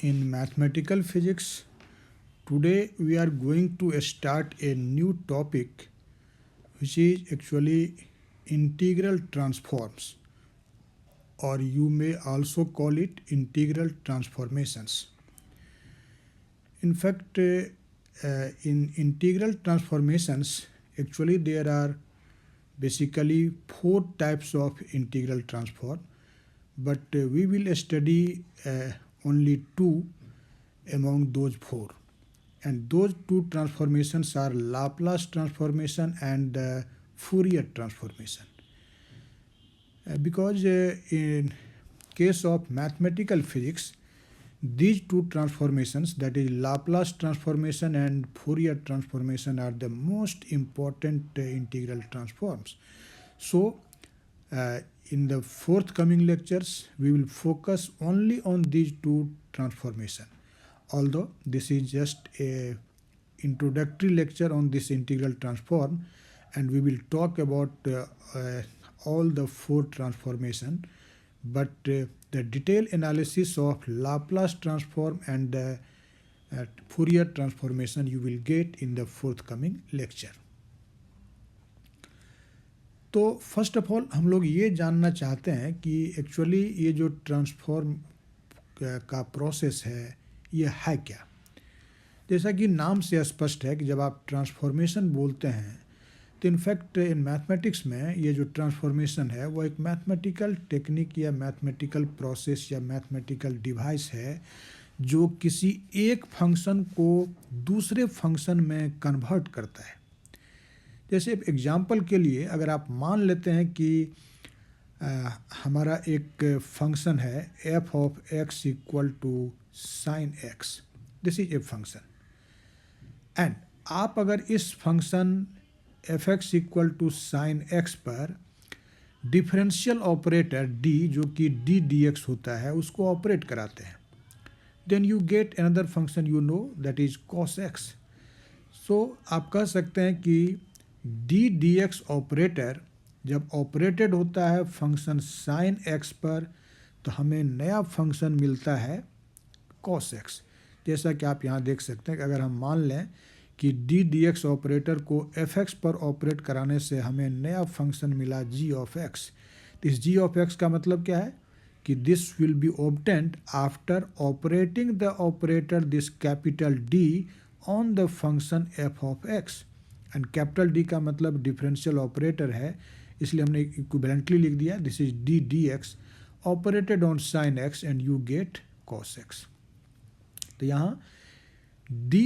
In mathematical physics, today we are going to start a new topic which is actually integral transforms, or you may also call it integral transformations. In fact, in integral transformations, actually there are basically four types of integral transform, but we will study only two among those four. And those two transformations are Laplace transformation and Fourier transformation. Because in case of mathematical physics, these two transformations, that is Laplace transformation and Fourier transformation, are the most important integral transforms. So in the forthcoming lectures, we will focus only on these two transformations. Although this is just a introductory lecture on this integral transform, and we will talk about all the four transformation, but the detailed analysis of Laplace transform and Fourier transformation you will get in the forthcoming lecture. तो first of all हम लोग ये जानना चाहते हैं कि actually ये जो ट्रांसफॉर्म का प्रोसेस है ये है क्या। जैसा कि नाम से स्पष्ट है कि जब आप ट्रांसफॉर्मेशन बोलते हैं तो इनफैक्ट इन मैथमेटिक्स में ये जो ट्रांसफॉर्मेशन है वो एक मैथमेटिकल टेक्निक या मैथमेटिकल प्रोसेस या मैथमेटिकल डिवाइस है जो किसी एक फंक्शन को दूसरे फंक्शन में कन्वर्ट करता है। जैसे एग्जांपल के लिए अगर आप मान लेते हैं कि हमारा एक फंक्शन है f of x equal to sine x, this is a function, and आप अगर इस function F X equal to sine X पर डिफरेंशियल ऑपरेटर d जो कि d dx होता है उसको ऑपरेट कराते हैं, then you get another function you know that is cos x। So आप कह सकते हैं कि d dx ऑपरेटर जब ऑपरेटेड होता है फंक्शन साइन x पर तो हमें नया फंक्शन मिलता है cos x। जैसा कि आप यहाँ देख सकते हैं कि अगर हम मान लें कि d dx ऑपरेटर को fx पर ऑपरेट कराने से हमें नया फंक्शन मिला g ऑफ x, तो इस g ऑफ x का मतलब क्या है कि this will B obtained after operating the operator this capital D on the function f of x, and capital D का मतलब डिफरेंशियल ऑपरेटर है, इसलिए हमने इक्विवेलेंटली लिख दिया this is d dx operated on sine x and you get cos x। तो यहाँ d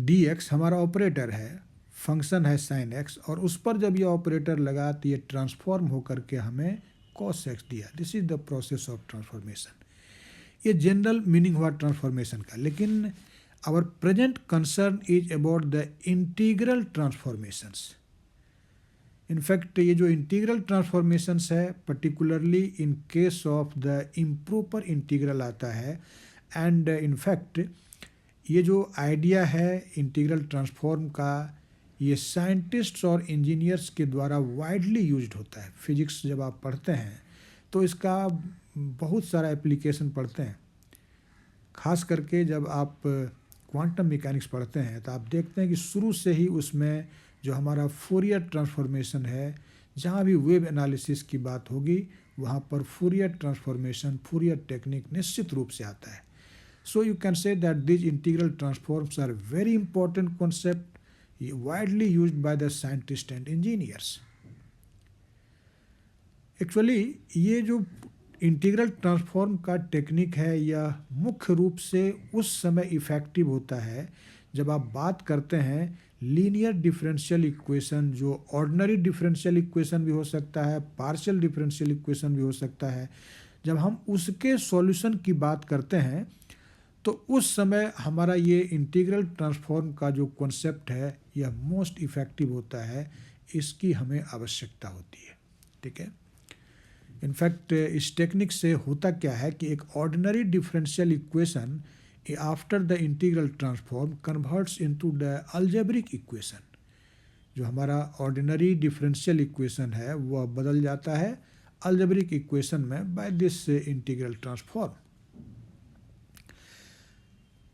dx हमारा ऑपरेटर है, फंक्शन है साइन x, और उस पर जब ये ऑपरेटर लगा तो ये ट्रांसफॉर्म होकर के हमें cos x दिया। This is the process of transformation. ये जनरल मीनिंग हुआ ट्रांसफॉर्मेशन का, लेकिन our present concern is about the integral transformations. In fact ये जो इंटीग्रल ट्रांसफॉर्मेशंस है particularly in case of the improper integral आता है, एंड इनफैक्ट ये जो आइडिया है इंटीग्रल ट्रांसफॉर्म का ये साइंटिस्ट्स और इंजीनियर्स के द्वारा वाइडली यूज्ड होता है। फिजिक्स जब आप पढ़ते हैं तो इसका बहुत सारा एप्लीकेशन पढ़ते हैं, खास करके जब आप क्वांटम मैकेनिक्स पढ़ते हैं तो आप देखते हैं कि शुरू से ही उसमें जो हमारा फोरियर ट्रांसफॉर्मेशन है, जहाँ भी वेव एनालिसिस की बात होगी वहाँ पर फोरियर ट्रांसफॉर्मेशन, फोरियर टेक्निक निश्चित रूप से आता है। So you can say that these integral transforms are very important concept widely used by the scientists and engineers. Actually ये जो इंटीग्रल ट्रांसफॉर्म का टेक्निक है यह मुख्य रूप से उस समय इफ़ेक्टिव होता है जब आप बात करते हैं लीनियर डिफरेंशियल इक्वेशन, जो ऑर्डिनरी डिफरेंशियल इक्वेशन भी हो सकता है, पार्शियल डिफरेंशियल इक्वेशन भी हो सकता है। जब हम उसके सॉल्यूशन की बात करते हैं तो उस समय हमारा ये इंटीग्रल ट्रांसफॉर्म का जो कॉन्सेप्ट है यह मोस्ट इफ़ेक्टिव होता है, इसकी हमें आवश्यकता होती है। ठीक है, इनफैक्ट इस टेक्निक से होता क्या है कि एक ordinary differential equation after the integral transform converts into the algebraic equation. जो हमारा ऑर्डिनरी डिफरेंशियल इक्वेशन है वह बदल जाता है अलजेब्रिक इक्वेशन में बाय दिस इंटीग्रल ट्रांसफॉर्म।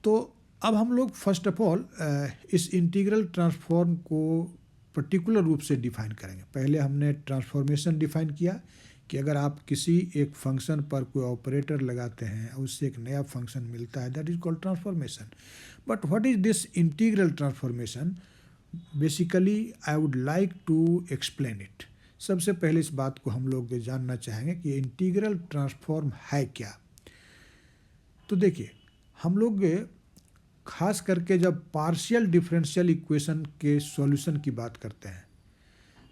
तो अब हम लोग फर्स्ट ऑफ ऑल इस इंटीग्रल ट्रांसफॉर्म को पर्टिकुलर रूप से डिफाइन करेंगे। पहले हमने ट्रांसफॉर्मेशन डिफाइन किया कि अगर आप किसी एक फंक्शन पर कोई ऑपरेटर लगाते हैं और उससे एक नया फंक्शन मिलता है, that is called transformation. But what is this integral transformation? Basically I would like to explain it. सबसे पहले इस बात को हम लोग जानना चाहेंगे कि इंटीग्रल ट्रांसफॉर्म है क्या। तो देखिए, हम लोग खास करके जब पार्शियल डिफरेंशियल इक्वेशन के सॉल्यूशन की बात करते हैं,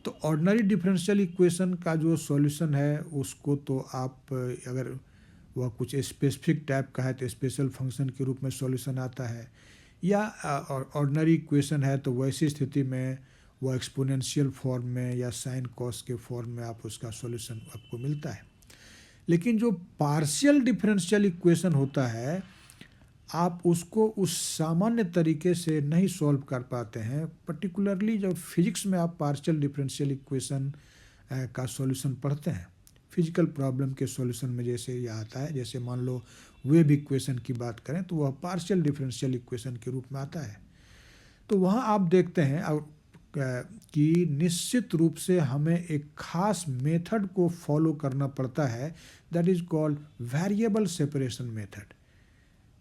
तो ऑर्डिनरी डिफरेंशियल इक्वेशन का जो सॉल्यूशन है उसको तो आप अगर वह कुछ स्पेसिफिक टाइप का है तो स्पेशल फंक्शन के रूप में सॉल्यूशन आता है, या ऑर्डिनरी इक्वेशन है तो वैसी स्थिति में वह एक्सपोनेंशियल फॉर्म में या साइन कॉस के फॉर्म में आप उसका सॉल्यूशन आपको मिलता है। लेकिन जो पार्शियल डिफरेंशियल इक्वेशन होता है, आप उसको उस सामान्य तरीके से नहीं सॉल्व कर पाते हैं। पर्टिकुलरली जब फिजिक्स में आप पार्शियल डिफरेंशियल इक्वेशन का सॉल्यूशन पढ़ते हैं, फिजिकल प्रॉब्लम के सॉल्यूशन में जैसे यह आता है, जैसे मान लो वेव इक्वेशन की बात करें तो वह पार्शियल डिफरेंशियल इक्वेशन के रूप में आता है। तो वहाँ आप देखते हैं कि निश्चित रूप से हमें एक खास मेथड को फॉलो करना पड़ता है, that is called variable separation method.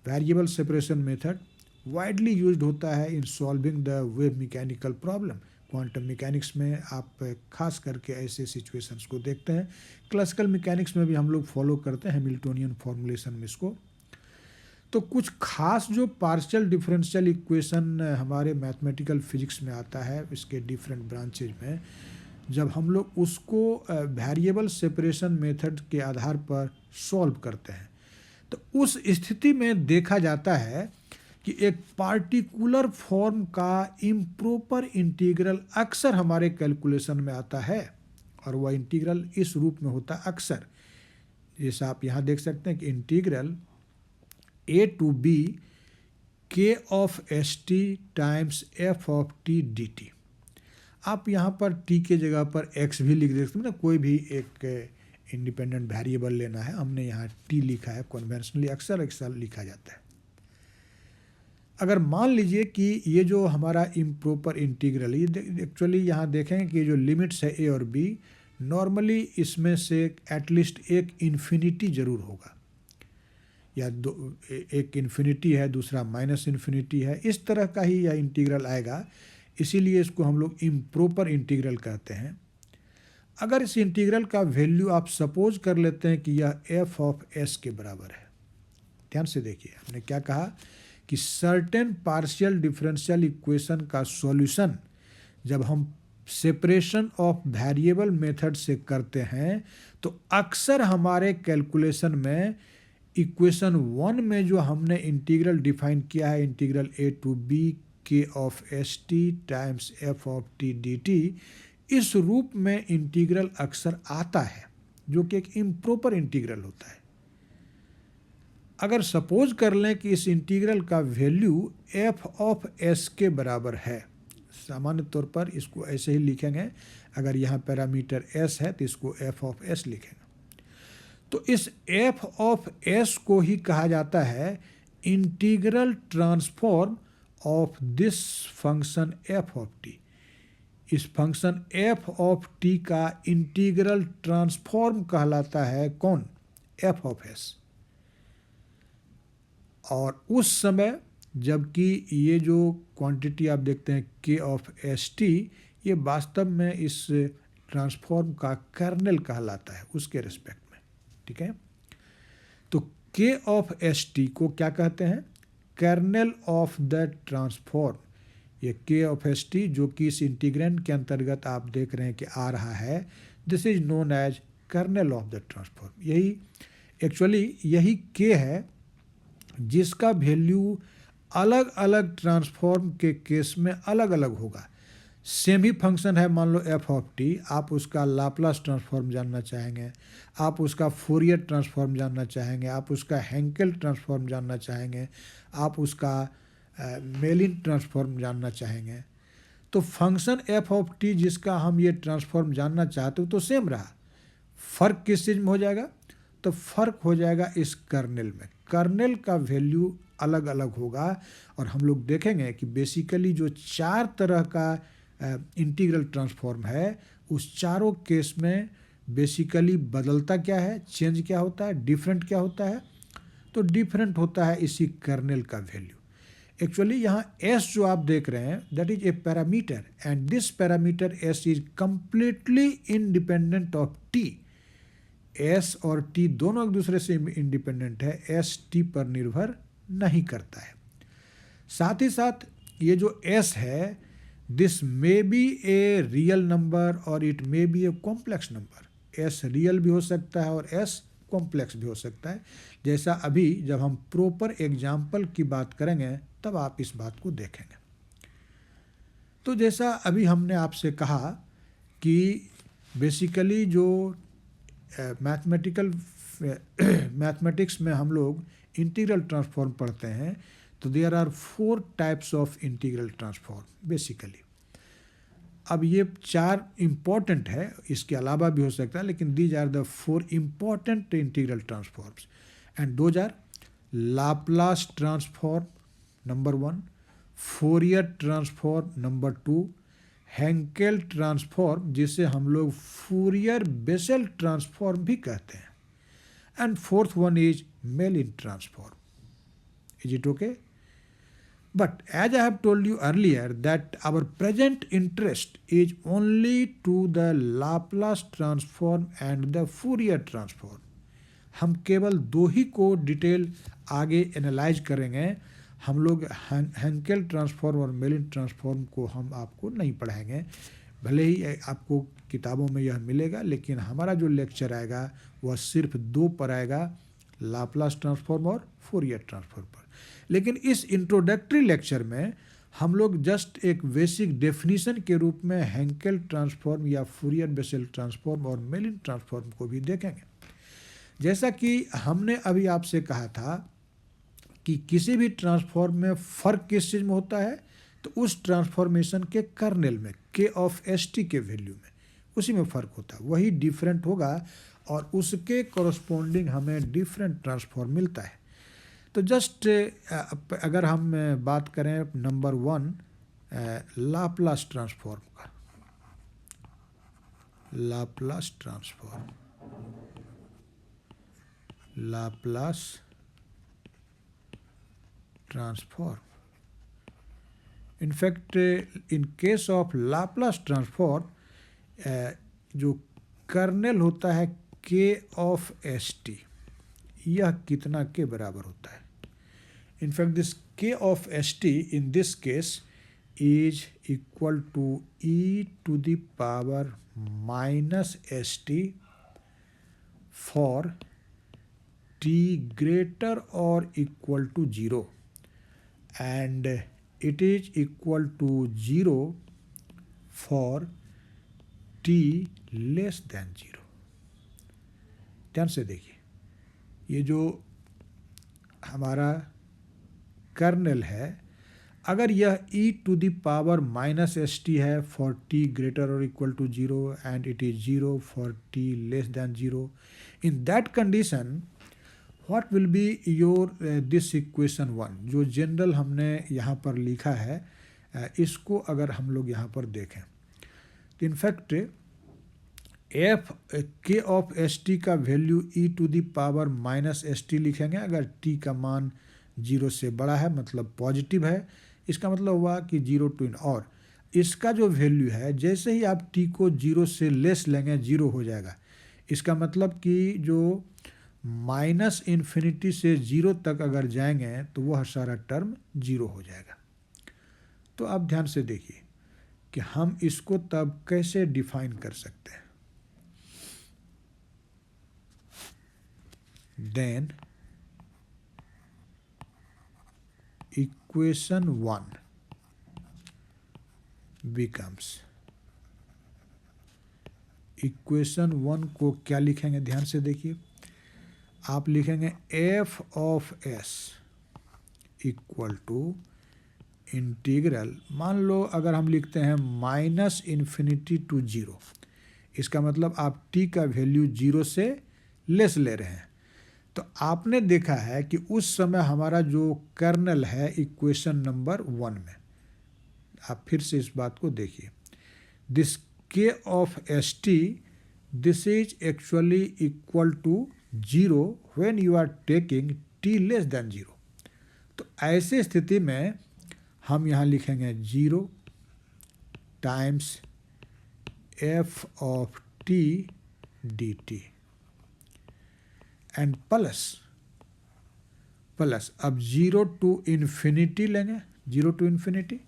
Variable separation method widely used होता है in solving the wave mechanical problem. Quantum mechanics में आप खास करके ऐसे सिचुएशंस को देखते हैं। क्लासिकल मैकेनिक्स में भी हम लोग फॉलो करते हैं हैमिल्टोनियन फॉर्मूलेशन में इसको। तो कुछ खास जो पार्शियल डिफरेंशियल इक्वेशन हमारे मैथमेटिकल फिजिक्स में आता है, इसके डिफरेंट ब्रांचेज में, जब हम लोग उसको वेरिएबल सेपरेशन मेथड के आधार पर सॉल्व करते हैं, तो उस स्थिति में देखा जाता है कि एक पार्टिकुलर फॉर्म का इम्प्रॉपर इंटीग्रल अक्सर हमारे कैलकुलेशन में आता है, और वह इंटीग्रल इस रूप में होता है अक्सर। जैसे आप यहाँ देख सकते हैं कि integral a to b k of st times f of t dt। आप यहाँ पर t के जगह पर x भी लिख सकते हैं ना, कोई भी एक इंडिपेंडेंट वेरिएबल लेना है, हमने यहाँ t लिखा है, कन्वेंशनली अक्सर लिखा जाता है। अगर मान लीजिए कि ये जो हमारा इम्प्रॉपर इंटीग्रल, ये एक्चुअली यहाँ देखेंगे कि जो लिमिट्स है a और b, नॉर्मली इसमें से एटलीस्ट एक इन्फिनिटी जरूर होगा, या एक इन्फिनिटी है, दूसरा माइनस इन्फिनिटी है, इस तरह का ही यह इंटीग्रल आएगा। इसीलिए इसको हम लोग इम्प्रॉपर इंटीग्रल कहते हैं। अगर इस इंटीग्रल का वैल्यू आप सपोज कर लेते हैं कि यह f ऑफ s के बराबर है, ध्यान से देखिए हमने क्या कहा कि सर्टेन पार्शियल डिफरेंशियल इक्वेशन का सॉल्यूशन जब हम सेपरेशन ऑफ वेरिएबल मेथड से करते हैं तो अक्सर हमारे कैलकुलेशन में इक्वेशन 1 में जो हमने इंटीग्रल डिफाइन किया है, integral a to b k of st times f of t dt, इस रूप में इंटीग्रल अक्सर आता है, जो कि एक इम्प्रॉपर इंटीग्रल होता है। अगर सपोज कर लें कि इस इंटीग्रल का वैल्यू f ऑफ s के बराबर है, सामान्य तौर पर इसको ऐसे ही लिखेंगे, अगर यहाँ पैरामीटर s है तो इसको f ऑफ s लिखेंगे। तो इस f ऑफ s को ही कहा जाता है integral transform of this function f of t। इस फंक्शन f ऑफ t का इंटीग्रल ट्रांसफॉर्म कहलाता है कौन? f ऑफ s। और उस समय जबकि ये जो क्वांटिटी आप देखते हैं k ऑफ st, ये वास्तव में इस ट्रांसफॉर्म का कर्नेल कहलाता है उसके रिस्पेक्ट में, ठीक है। तो k ऑफ st को क्या कहते हैं? Kernel of the transform. ये k ऑफ st जो कि इस इंटीग्रेंड के अंतर्गत आप देख रहे हैं कि आ रहा है, this is known as kernel of the transform. यही एक्चुअली यही k है जिसका वैल्यू अलग अलग ट्रांसफॉर्म के केस में अलग अलग होगा। सेम ही फंक्शन है, मान लो f ऑफ t, आप उसका लाप्लास ट्रांसफॉर्म जानना चाहेंगे, आप उसका फोरियर ट्रांसफॉर्म जानना चाहेंगे, आप उसका हेंकेल ट्रांसफॉर्म जानना चाहेंगे, आप उसका मेलिन ट्रांसफॉर्म जानना चाहेंगे। तो फंक्शन f ऑफ t जिसका हम ये ट्रांसफॉर्म जानना चाहते हो तो सेम रहा, फ़र्क किस चीज़ में हो जाएगा? तो फ़र्क हो जाएगा इस कर्नेल में। कर्नेल का वैल्यू अलग अलग होगा। और हम लोग देखेंगे कि बेसिकली जो 4 तरह का इंटीग्रल ट्रांसफॉर्म है, उस चारों केस में बेसिकली बदलता क्या है, चेंज क्या होता है, डिफरेंट क्या होता है। तो डिफरेंट होता है इसी कर्नेल का वैल्यू। एक्चुअली यहाँ एस जो आप देख रहे हैं that is a parameter, and this parameter S is completely independent of T. S और टी दोनों एक दूसरे से इंडिपेंडेंट है, एस टी पर निर्भर नहीं करता है। साथ ही साथ ये जो एस है, this may be a real number or it may be a complex number. S real भी हो सकता है और एस कॉम्प्लेक्स भी हो सकता है। जैसा अभी जब हम प्रॉपर एग्जाम्पल की बात करेंगे तब आप इस बात को देखेंगे। तो जैसा अभी हमने आपसे कहा कि बेसिकली जो मैथमेटिक्स में हम लोग इंटीग्रल ट्रांसफॉर्म पढ़ते हैं, तो there are 4 types of integral transform basically. अब ये 4 इम्पॉर्टेंट है, इसके अलावा भी हो सकता है, लेकिन these are the 4 important integral transforms, and those are Laplace transform number 1, Fourier transform number 2, Hankel transform जिसे हम लोग फूरियर बेसेल ट्रांसफॉर्म भी कहते हैं, and fourth one is Mellin transform. Is it okay? But as I have told you earlier that our present interest is only to the Laplace transform and the Fourier transform. हम केवल 2 ही को detail आगे analyse करेंगे। हम लोग Hankel transform और मेलिन transform को हम आपको नहीं पढ़ाएंगे, भले ही आपको किताबों में यह मिलेगा, लेकिन हमारा जो लेक्चर आएगा वह सिर्फ 2 पर आएगा, लाप्लास ट्रांसफॉर्म और फोरियर ट्रांसफॉर्म पर। लेकिन इस इंट्रोडक्टरी लेक्चर में हम लोग जस्ट एक बेसिक डेफिनेशन के रूप में हेंकेल ट्रांसफॉर्म या फूरियर बेसेल ट्रांसफॉर्म और मेलिन ट्रांसफॉर्म को भी देखेंगे। जैसा कि हमने अभी आपसे कहा था कि किसी भी ट्रांसफॉर्म में फ़र्क किस चीज़ में होता है, तो उस ट्रांसफॉर्मेशन के कर्नेल में के ऑफ एस टी के वैल्यू में, उसी में फ़र्क होता है, वही डिफरेंट होगा और उसके कॉरस्पॉन्डिंग हमें डिफरेंट ट्रांसफॉर्म मिलता है। तो जस्ट अगर हम बात करें नंबर 1 लाप्लास ट्रांसफॉर्म का, Laplace transform, Laplace transform. In fact in case of Laplace transform जो कर्नेल होता है के ऑफ एस टी, यह कितना के बराबर होता है। In fact this K of S T in this case is equal to E to the power minus S T for T greater और equal to 0, and it is equal to 0 for T less than 0। ध्यान से देखिए, ये जो हमारा kernel है, अगर यह e to the power minus S t है फॉर टी ग्रेटर और equal to 0 and it is 0 for T less than 0, in that condition what will be your this equation 1 जो जनरल हमने यहाँ पर लिखा है, इसको अगर हम लोग यहाँ पर देखें तो in fact f k of S t का value e to the power minus S t लिखेंगे। अगर टी का मान 0 से बड़ा है मतलब पॉजिटिव है, इसका मतलब हुआ कि 0 टू इन, और इसका जो वैल्यू है जैसे ही आप टी को 0 से लेस लेंगे 0 हो जाएगा। इसका मतलब कि जो माइनस इन्फिनिटी से 0 तक अगर जाएंगे तो वह सारा टर्म 0 हो जाएगा। तो आप ध्यान से देखिए कि हम इसको तब कैसे डिफाइन कर सकते हैं। Then equation 1 becomes, इक्वेशन 1 को क्या लिखेंगे, ध्यान से देखिए, आप लिखेंगे f of S equal to integral, मान लो अगर हम लिखते हैं माइनस इन्फिनिटी टू 0, इसका मतलब आप टी का वैल्यू 0 से लेस ले रहे हैं, तो आपने देखा है कि उस समय हमारा जो कर्नल है इक्वेशन नंबर 1 में, आप फिर से इस बात को देखिए, this k of S t this is actually equal to 0 when you are taking t less than 0। तो ऐसे स्थिति में हम यहाँ लिखेंगे 0 times f of t dt and plus अब 0 टू इन्फिनिटी लेंगे, 0 टू इन्फिनिटी।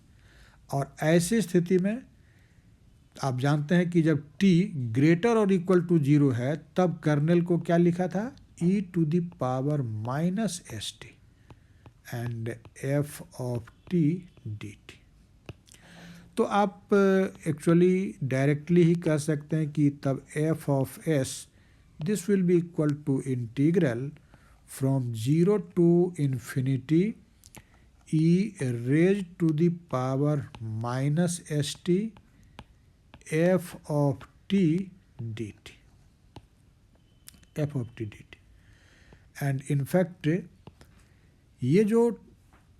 और ऐसी स्थिति में आप जानते हैं कि जब t ग्रेटर और इक्वल टू 0 है तब कर्नेल को क्या लिखा था, e to the power minus S t and f of t dt। तो आप एक्चुअली डायरेक्टली ही कह सकते हैं कि तब f ऑफ s this will be equal to integral from 0 to infinity e raised to the power minus st f of t dt, f of t dt। And in fact ये जो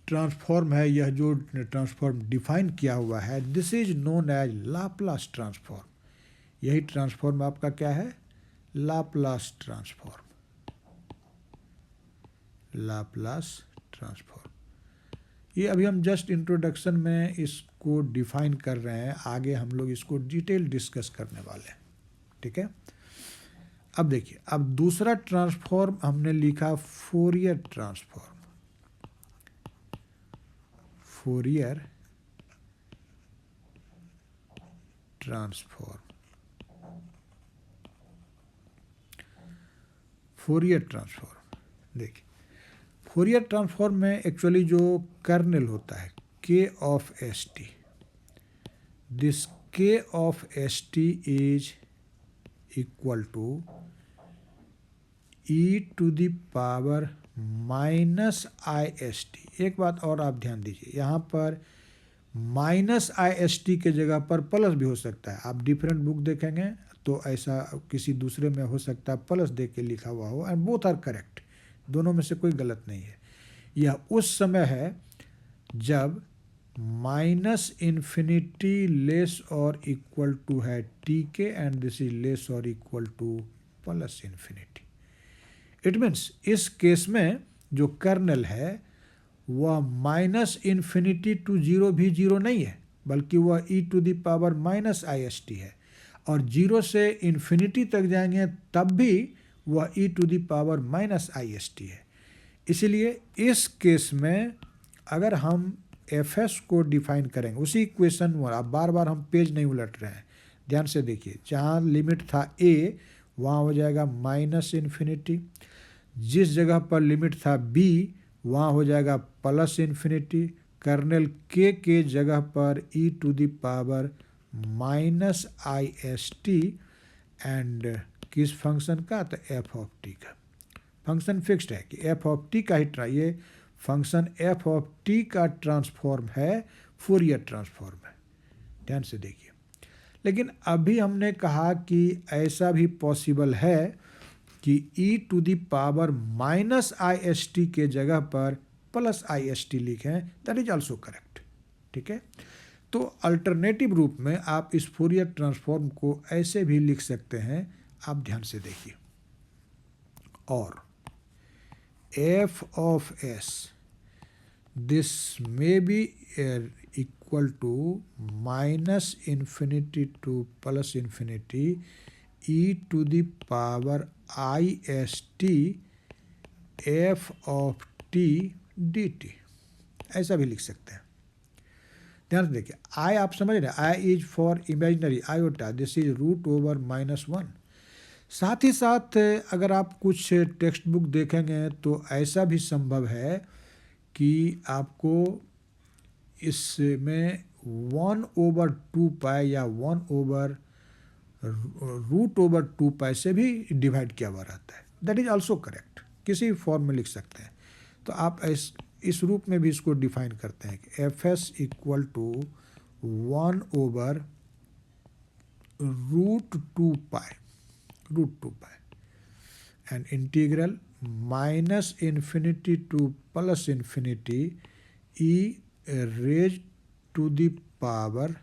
ट्रांसफॉर्म है, यह जो ट्रांसफॉर्म डिफाइन किया हुआ है, this is known as Laplace transform. यही transform आपका क्या है, लाप्लास ट्रांसफॉर्म, लाप्लास ट्रांसफॉर्म। ये अभी हम जस्ट इंट्रोडक्शन में इसको डिफाइन कर रहे हैं, आगे हम लोग इसको डिटेल डिस्कस करने वाले हैं, ठीक है। अब देखिए, अब दूसरा ट्रांसफॉर्म हमने लिखा Fourier transform, Fourier transform, Fourier transform. देखिए, फोरियर ट्रांसफॉर्म में एक्चुअली जो कर्नेल होता है k of S t, this k of S t is equal to e to the power minus I S t. एक बात और आप ध्यान दीजिए, यहाँ पर माइनस आई एस टी के जगह पर प्लस भी हो सकता है। आप डिफरेंट बुक देखेंगे तो ऐसा किसी दूसरे में हो सकता है प्लस दे के लिखा हुआ हो, एंड बोथ आर करेक्ट, दोनों में से कोई गलत नहीं है। यह उस समय है जब माइनस इन्फिनिटी लेस और इक्वल टू है टी के, एंड दिस इज लेस और equal to plus infinity. It means इस केस में जो कर्नेल है वह माइनस इन्फिनिटी टू 0 भी 0 नहीं है, बल्कि वह e to the power minus I S t है। और 0 से इन्फिनिटी तक जाएंगे तब भी वह e to the power minus I S t है। इसलिए इस केस में अगर हम एफ एस को डिफाइन करेंगे उसी इक्वेशन में, आप बार बार हम पेज नहीं उलट रहे हैं, ध्यान से देखिए, जहाँ लिमिट था a वहाँ हो जाएगा माइनस इन्फिनिटी, जिस जगह पर लिमिट था b वहाँ हो जाएगा प्लस इन्फिनिटी, कर्नेल के जगह पर e to the power minus I S t, and किस फंक्शन का, तो एफ ऑफ टी का। फंक्शन फिक्स्ड है कि एफ ऑफ टी का ही ये फंक्शन एफ ऑफ टी का ट्रांसफॉर्म है, फोरियर ट्रांसफॉर्म है, ध्यान से देखिए। लेकिन अभी हमने कहा कि ऐसा भी पॉसिबल है कि e to the power minus I S T के जगह पर प्लस आई एस टी लिखें, दैट इज ऑल्सो करेक्ट, ठीक है। तो अल्टरनेटिव रूप में आप इस फोरियर ट्रांसफॉर्म को ऐसे भी लिख सकते हैं, आप ध्यान से देखिए। और f of s this may be equal to minus infinity to plus infinity e to the power i s t f of t dt, ऐसा भी लिख सकते हैं। ध्यान से देखिए, i आप समझ रहे हैं, i is for imaginary iota, this is root over minus 1। साथ ही साथ अगर आप कुछ टेक्स्ट बुक देखेंगे तो ऐसा भी संभव है कि आपको इसमें 1/2 या 1/√2 से भी डिवाइड किया हुआ रहता है, दैट इज ऑल्सो करेक्ट, किसी फॉर्म में लिख सकते हैं। तो आप इस रूप में भी इसको डिफाइन करते हैं कि f s equal to 1/√2 pi and integral minus infinity to plus infinity e raise to the power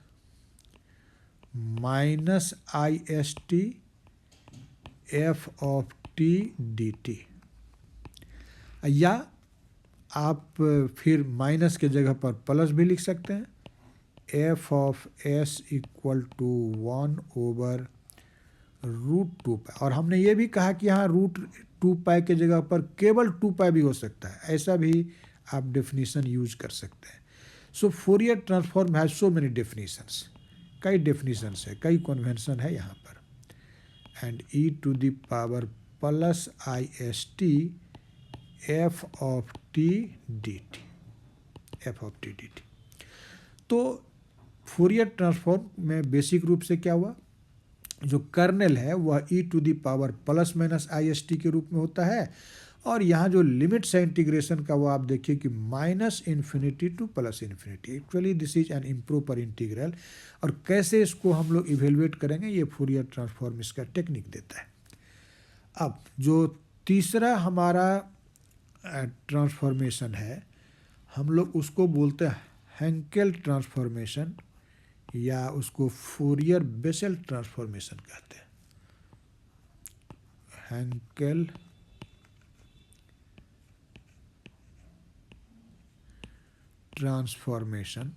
minus I S T F of T D t, या आप फिर माइनस के जगह पर प्लस भी लिख सकते हैं, F of S equal to 1/√2π। और हमने ये भी कहा कि यहाँ √2π के जगह पर केवल 2π भी हो सकता है, ऐसा भी आप डेफिनेशन यूज कर सकते हैं। So Fourier transform has so many definitions, कई डेफिनेशंस है, कई कन्वेंशन है यहाँ पर। And E to the power plus I S T F of T D T, F of T D T. तो फोरियर ट्रांसफॉर्म में बेसिक रूप से क्या हुआ, जो कर्नेल है वह E to the power plus minus I S T के रूप में होता है, और यहाँ जो लिमिट्स है इंटीग्रेशन का वो आप देखिए कि minus infinity to plus infinity. Actually this is an improper integral, और कैसे इसको हम लोग इवेलुएट करेंगे ये फोरियर ट्रांसफॉर्म इसका टेक्निक देता है। अब जो तीसरा हमारा ट्रांसफॉर्मेशन है, हम लोग उसको बोलते हैं हेंकेल ट्रांसफॉर्मेशन, या उसको फोरियर बेसेल ट्रांसफॉर्मेशन कहते हैं। हेंकेल ट्रांसफॉर्मेशन,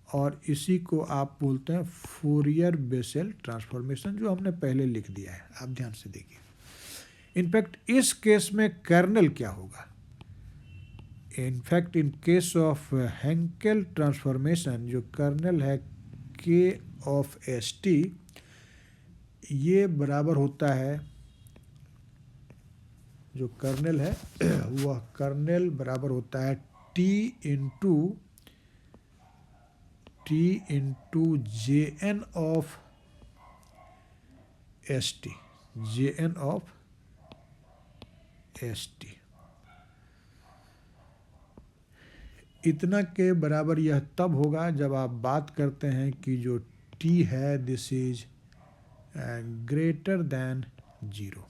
और इसी को आप बोलते हैं फोरियर बेसेल ट्रांसफॉर्मेशन, जो हमने पहले लिख दिया है, आप ध्यान से देखिए। इनफैक्ट इस केस में कर्नेल क्या होगा, in fact in case of Hankel transformation जो कर्नेल है के ऑफ एस टी, ये बराबर होता है, जो कर्नेल है वह कर्नेल बराबर होता है t into j n of S t, j n of S t. इतना के बराबर यह तब होगा जब आप बात करते हैं कि जो t है this is greater than 0,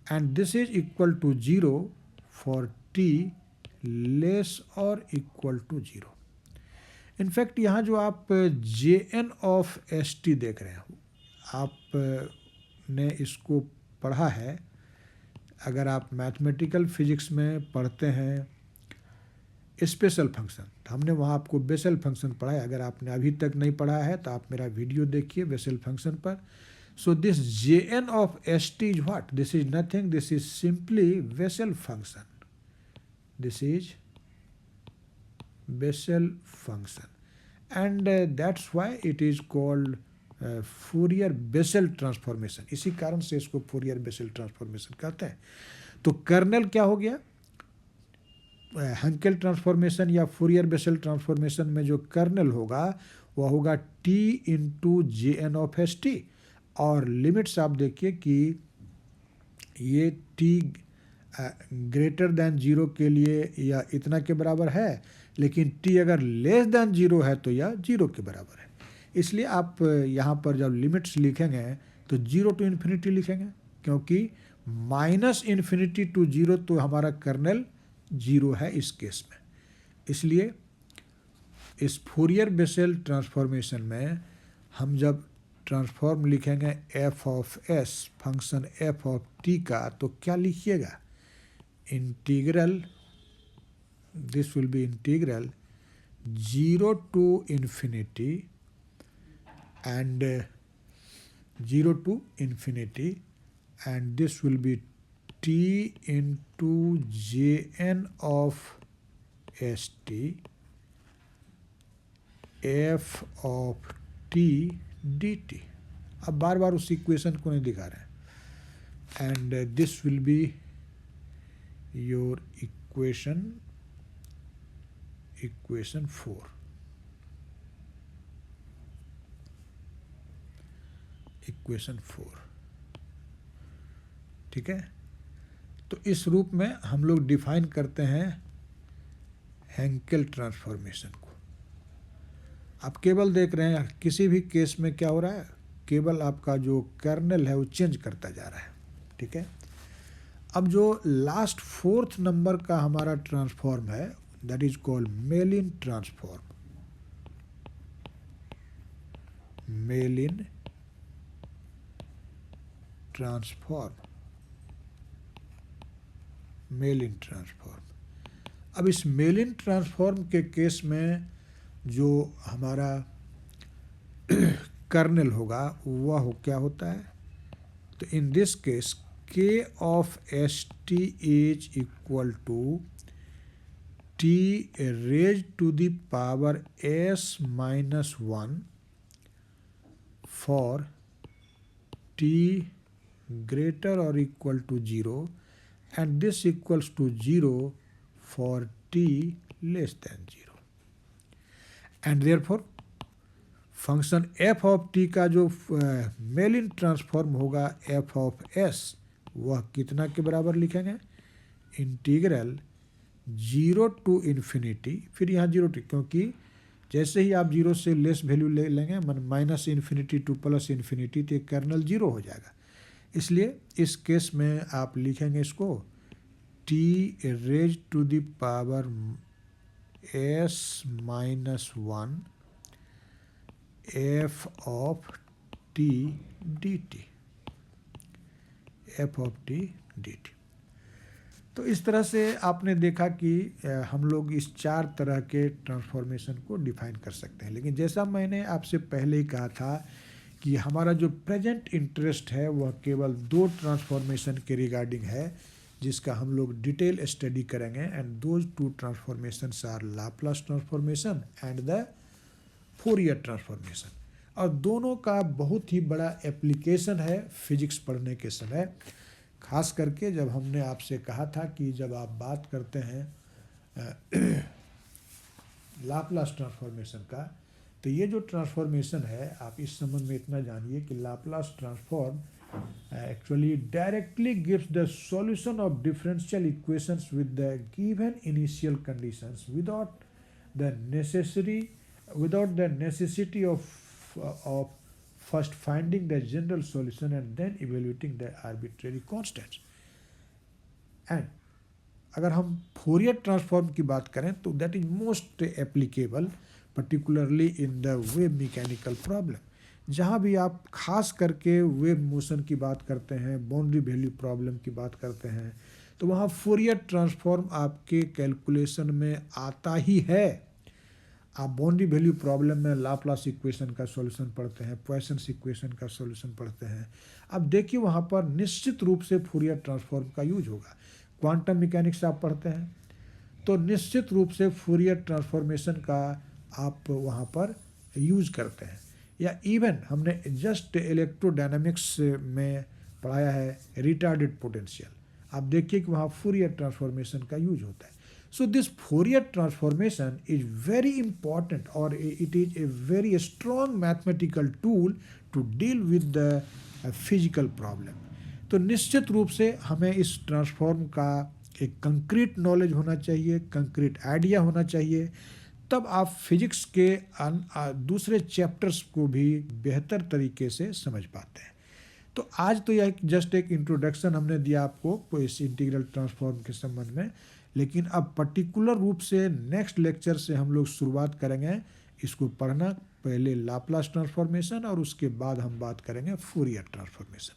and this is equal to 0 for t less और इक्वल टू 0। इनफैक्ट यहाँ जो आप jn ऑफ एस टी देख रहे हैं, आपने इसको पढ़ा है, अगर आप मैथमेटिकल फिजिक्स में पढ़ते हैं स्पेशल फंक्शन, तो हमने वहाँ आपको बेसेल फंक्शन पढ़ा है। अगर आपने अभी तक नहीं पढ़ा है तो आप मेरा वीडियो देखिए बेसेल फंक्शन पर। So this jn of S t is what, this is nothing, this is simply Bessel function, this is Bessel function, and that's why it is called Fourier Bessel transformation. इसी कारण से इसको Fourier Bessel transformation कहते हैं। तो kernel क्या हो गया, हेंकेल ट्रांसफॉर्मेशन या फोरियर बेसेल ट्रांसफॉर्मेशन में जो कर्नेल होगा वह होगा t into j n of S t, और लिमिट्स आप देखिए कि ये t ग्रेटर देन 0 के लिए या इतना के बराबर है, लेकिन t अगर लेस देन 0 है तो यह 0 के बराबर है। इसलिए आप यहाँ पर जब लिमिट्स लिखेंगे तो 0 टू इन्फिनिटी लिखेंगे, क्योंकि माइनस इन्फिनिटी टू 0 तो हमारा कर्नेल 0 है इस केस में। इसलिए इस फोरियर बेसेल ट्रांसफॉर्मेशन में हम जब ट्रांसफॉर्म लिखेंगे f of s function f of t का, तो क्या लिखिएगा, integral, this will be integral 0 to infinity and 0 to infinity, and this will be t into jn of st f of t dt। अब बार बार उस equation को नहीं दिखा रहे हैं, and this will be your equation 4, equation 4, ठीक है। तो इस रूप में हम लोग डिफाइन करते हैं हेंकेल ट्रांसफॉर्मेशन को। आप केवल देख रहे हैं किसी भी केस में क्या हो रहा है, केवल आपका जो कर्नेल है वो चेंज करता जा रहा है, ठीक है। अब जो लास्ट फोर्थ नंबर का हमारा ट्रांसफॉर्म है that is called Mellin transform. Mellin transform, Mellin transform. अब इस मेलिन ट्रांसफॉर्म के केस में जो हमारा कर्नेल होगा वह क्या होता है, तो इन this case k of st is equal to t raised to the power s minus 1 for t greater or equal to 0 and this equals to 0 for t less than 0 and therefore function f of t का जो मेलिन transform होगा f ऑफ s वह कितना के बराबर लिखेंगे, integral 0 to infinity, फिर यहाँ 0 टू, क्योंकि जैसे ही आप 0 से लेस वैल्यू ले लेंगे minus infinity to plus infinity तो कर्नल 0 हो जाएगा। इसलिए इस केस में आप लिखेंगे इसको t raise to the power s minus 1 f of t dt, f of t dt। तो इस तरह से आपने देखा कि हम लोग इस 4 तरह के ट्रांसफॉर्मेशन को डिफाइन कर सकते हैं। लेकिन जैसा मैंने आपसे पहले ही कहा था कि हमारा जो प्रेजेंट इंटरेस्ट है वह केवल 2 ट्रांसफॉर्मेशन के रिगार्डिंग है जिसका हम लोग डिटेल स्टडी करेंगे and those 2 transformations are Laplace transformation and the Fourier transformation. और दोनों का बहुत ही बड़ा एप्लीकेशन है फिजिक्स पढ़ने के समय, खास करके जब हमने आपसे कहा था कि जब आप बात करते हैं लाप्लास ट्रांसफॉर्मेशन का, तो ये जो ट्रांसफॉर्मेशन है आप इस संबंध में इतना जानिए कि Laplace transform actually directly gives the solution of differential equations with the given initial conditions without the necessity of first finding the general solution and then evaluating the arbitrary constants। and अगर हम Fourier transform की बात करें तो that is most applicable particularly in the wave mechanical problem, जहाँ भी आप खास करके वेव मोशन की बात करते हैं, बाउंड्री वैल्यू प्रॉब्लम की बात करते हैं, तो वहाँ फोरियर ट्रांसफॉर्म आपके कैलकुलेशन में आता ही है। आप बाउंड्री वैल्यू प्रॉब्लम में लाप्लास इक्वेशन का सॉल्यूशन पढ़ते हैं, पॉइसन्स इक्वेशन का सॉल्यूशन पढ़ते हैं। अब देखिए वहाँ पर निश्चित रूप से फोरियर ट्रांसफॉर्म का यूज होगा। क्वांटम मैकेनिक्स आप पढ़ते हैं तो निश्चित रूप से फोरियर ट्रांसफॉर्मेशन का आप वहाँ पर यूज करते हैं, या इवन हमने जस्ट इलेक्ट्रोडायनामिक्स में पढ़ाया है रिटार्डेड पोटेंशियल, आप देखिए कि वहाँ फोरियर ट्रांसफॉर्मेशन का यूज होता है। So this Fourier transformation is very important, or it is a very strong mathematical tool to deal with the physical problem। तो निश्चित रूप से हमें इस ट्रांसफॉर्म का एक कंक्रीट नॉलेज होना चाहिए, कंक्रीट आइडिया होना चाहिए, तब आप फिजिक्स के दूसरे चैप्टर्स को भी बेहतर तरीके से समझ पाते हैं। तो आज तो यह जस्ट एक इंट्रोडक्शन हमने दिया आपको इस इंटीग्रल ट्रांसफॉर्म के संबंध में, लेकिन अब पर्टिकुलर रूप से नेक्स्ट लेक्चर से हम लोग शुरुआत करेंगे इसको पढ़ना, पहले लाप्लास ट्रांसफॉर्मेशन और उसके बाद हम बात करेंगे फोरियर ट्रांसफॉर्मेशन।